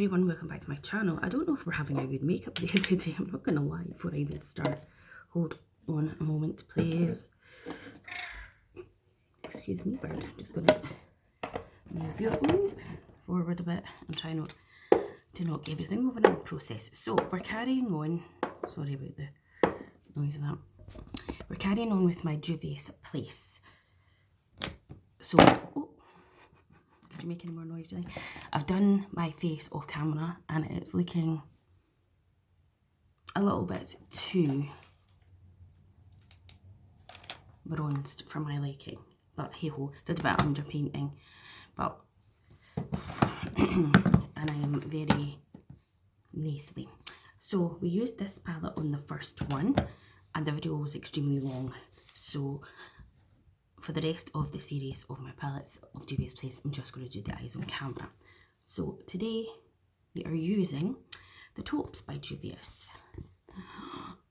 everyone, welcome back to my channel. I don't know if we're having a good makeup day today, I'm not gonna lie before I even start. Hold on a moment please. Excuse me bird, I'm just gonna move you forward a bit and try not to knock everything over in the process. So we're carrying on, sorry about the noise of that. We're carrying on with my Juvias place. So, oh, could you make any more noise, Julie? I've done my face off camera and it's looking a little bit too bronzed for my liking. But hey ho, did a bit of underpainting. But, and I am very nasally. So we used this palette on the first one and the video was extremely long. So for the rest of the series of my palettes of Juvia's Place, I'm just going to do the eyes on camera. So today we are using the Taupes by Juvias.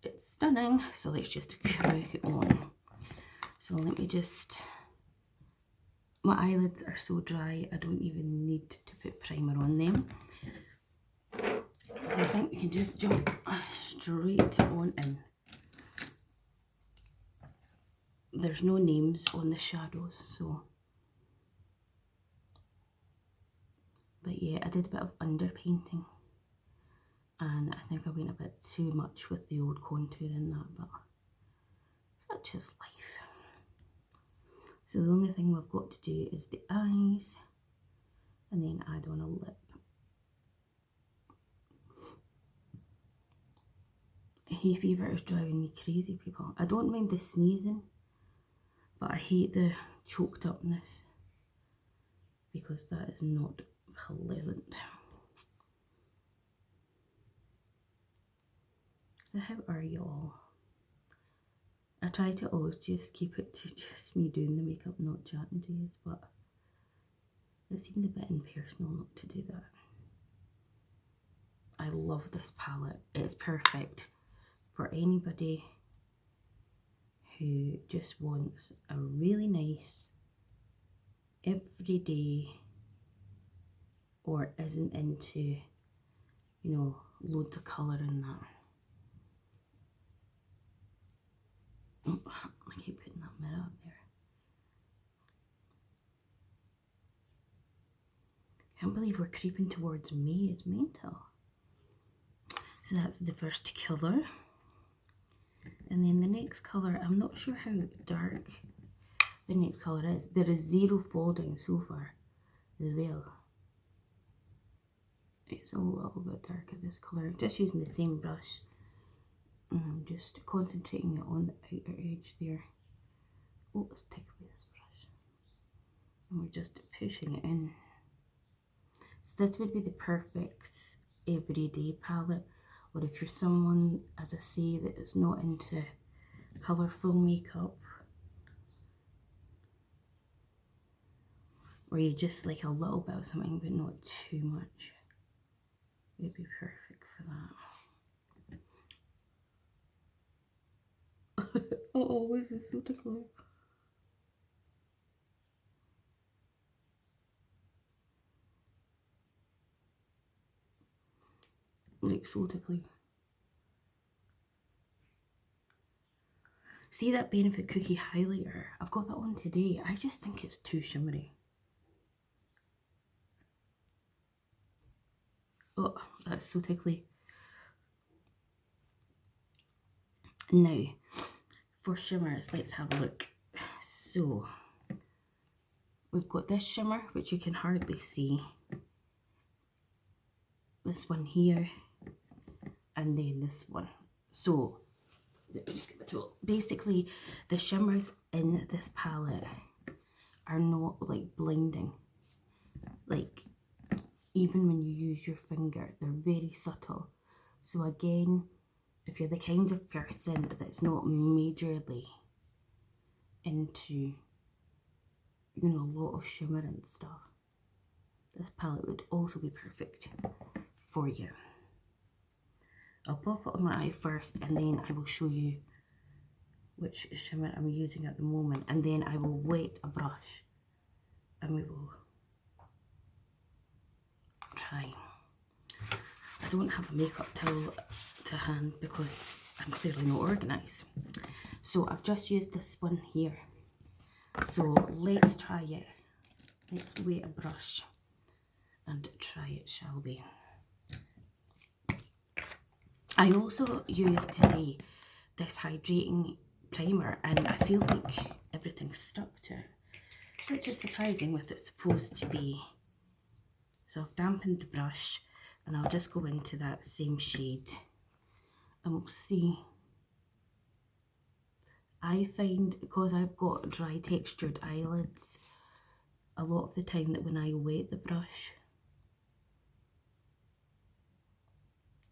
It's stunning, so let's just crack it on. So let me just, my eyelids are so dry I don't even need to put primer on them. I think we can just jump straight on in. There's no names on the shadows, so. But yeah, I did a bit of underpainting. And I think I went a bit too much with the old contour in that, but such is life. So the only thing we've got to do is the eyes, and then add on a lip. Hay fever is driving me crazy, people. I don't mind the sneezing, but I hate the choked upness because that is not pleasant. So how are you all? I try to always just keep it to just me doing the makeup, not chatting to you, but it seems a bit impersonal not to do that. I love this palette. It's perfect for anybody who just wants a really nice, everyday, or isn't into, you know, loads of colour in that. Oh, I keep putting that mirror up there. Can't believe we're creeping towards May, it's mental. So that's the first colour. And then the next colour, I'm not sure how dark the next colour is. There is zero folding so far as well. It's a little bit darker, this colour. Just using the same brush. And I'm just concentrating it on the outer edge there. Oh, it's tickly, this brush. And we're just pushing it in. So this would be the perfect everyday palette. Or if you're someone, as I say, that is not into colourful makeup, or you just like a little bit of something but not too much, it'd be perfect for that. Oh, this is so tickly. Like so tickly. See that Benefit Cookie highlighter? I've got that on today. I just think it's too shimmery. Oh, that's so tickly. Now, for shimmers, let's have a look. So, we've got this shimmer, which you can hardly see. This one here, and then this one. So, just get the tool. Basically, the shimmers in this palette are not like blinding. Like, even when you use your finger, they're very subtle. So again, if you're the kind of person that's not majorly into, you know, a lot of shimmer and stuff, this palette would also be perfect for you. I'll pop it on my eye first and then I will show you which shimmer I'm using at the moment, and then I will wet a brush and we will try. I don't have a makeup tool to hand because I'm clearly not organised. So I've just used this one here. So let's try it. Let's wet a brush and try it, shall we? I also used today this hydrating primer and I feel like everything's stuck to it, which is surprising with it supposed to be. So I've dampened the brush and I'll just go into that same shade and we'll see. I find, because I've got dry textured eyelids, a lot of the time that when I wet the brush,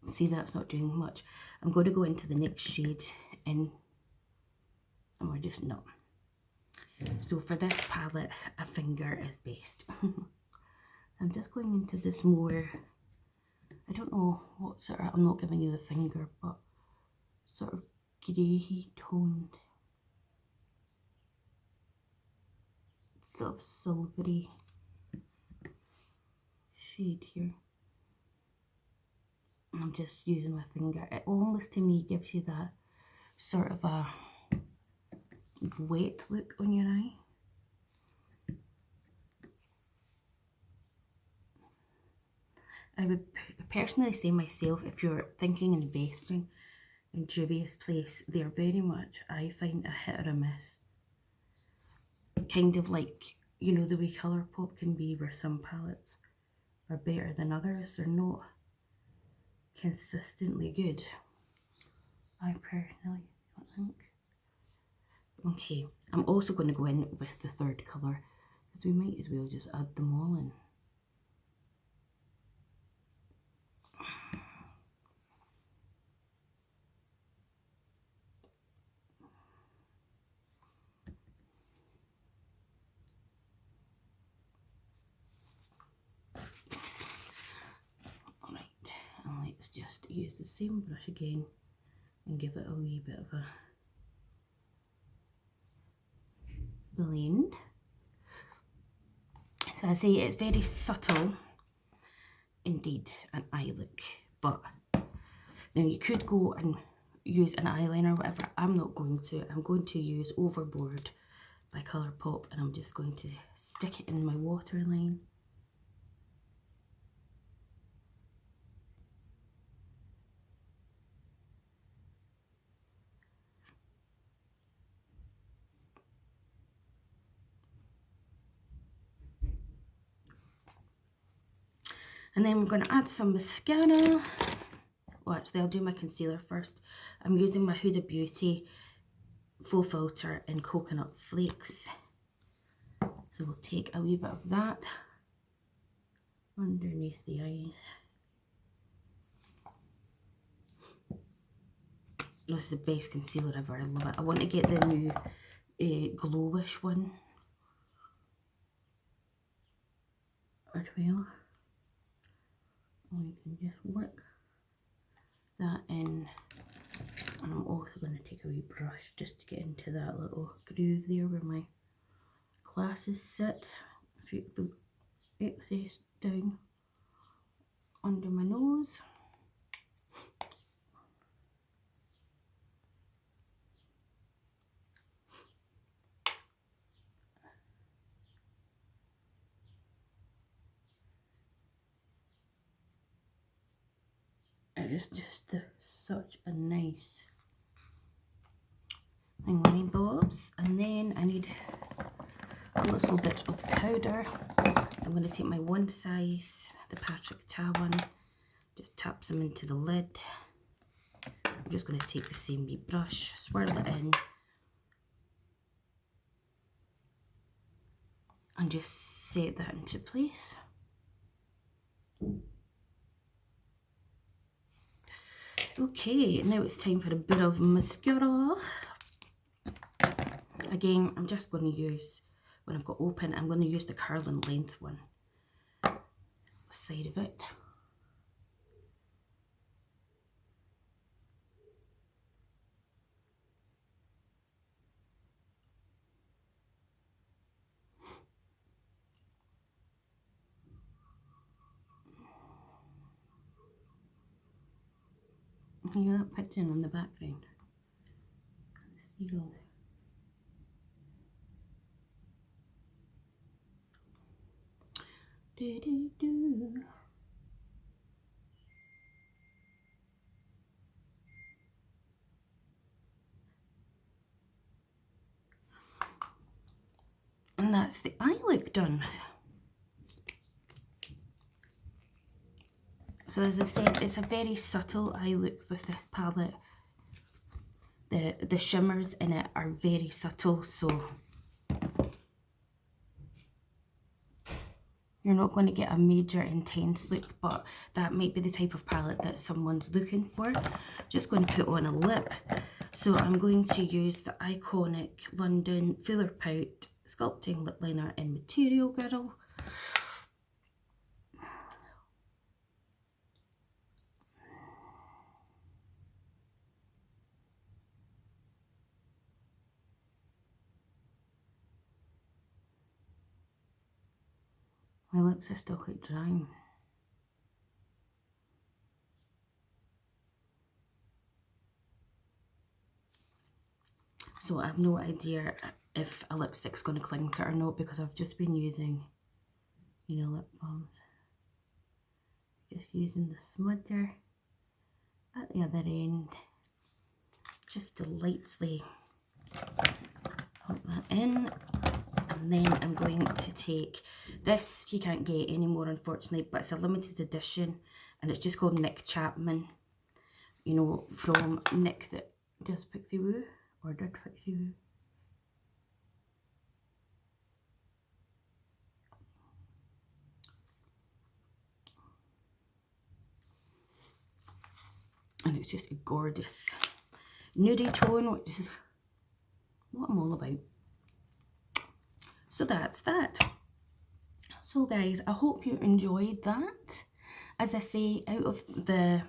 see, that's not doing much. I'm going to go into the next shade and we're just not. So for this palette, a finger is best. I'm just going into this more, I don't know what sort of, I'm not giving you the finger, but sort of grey toned, sort of silvery shade here. And I'm just using my finger. It almost to me gives you that sort of a wet look on your eye. I would personally say myself, if you're thinking and investing in Juvias Place, they're very much, I find, a hit or a miss. Kind of like, you know, the way Colourpop can be, where some palettes are better than others. They're not consistently good, I personally think. Okay, I'm also going to go in with the third colour because we might as well just add them all in. Alright, and let's just use the same brush again and give it a wee bit of a blend. So I say it's very subtle, indeed, an eye look, but then you could go and use an eyeliner or whatever. I'm not going to. I'm going to use Overboard by Colourpop and I'm just going to stick it in my waterline. And then we're going to add some mascara. Well, actually, I'll do my concealer first. I'm using my Huda Beauty Faux Filter in Coconut Flakes. So we'll take a wee bit of that underneath the eyes. This is the best concealer ever. I love it. I want to get the new Glowish one as well. And you can just work that in. And I'm also going to take a wee brush just to get into that little groove there where my glasses sit. A few excess down under my nose. It is just such a nice thingy bobs. And then I need a little bit of powder. So I'm going to take my one size, the Patrick Ta one, just tap some into the lid. I'm just going to take the same wee brush, swirl it in, and just set that into place. Okay, now it's time for a bit of mascara. Again, I'm just going to use, when I've got open, I'm going to use the curl and length one, the side of it. You know that pigeon in the background? The seagull. Do, do, do. And that's the eye look done. So as I said, it's a very subtle eye look with this palette. The shimmers in it are very subtle, so you're not going to get a major intense look, but that might be the type of palette that someone's looking for. Just going to put on a lip. So I'm going to use the iconic London Fuller Pout Sculpting Lip Liner in Material Girl. My lips are still quite dry. So I have no idea if a lipstick's going to cling to it or not, because I've just been using, you know, lip balms. Just using the smudger at the other end, just to lightly put that in. And then I'm going to take this, you can't get anymore unfortunately, but it's a limited edition and it's just called Nick Chapman, you know, from Nick that does Pixie Woo, or did Pixie Woo. And it's just a gorgeous nudie tone, which is what I'm all about. So that's that. So guys, I hope you enjoyed that. As I say, out of the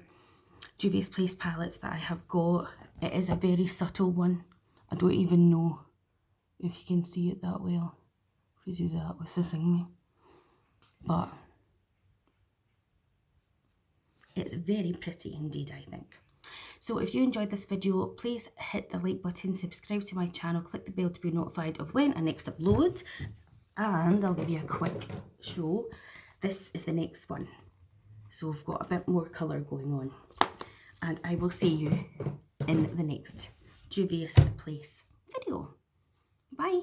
Juvia's Place palettes that I have got, it is a very subtle one. I don't even know if you can see it that well, if you do that with the thingy. But it's very pretty indeed, I think. So if you enjoyed this video, please hit the like button, subscribe to my channel, click the bell to be notified of when I next upload. And I'll give you a quick show. This is the next one. So we've got a bit more colour going on. And I will see you in the next Juvia's Place video. Bye.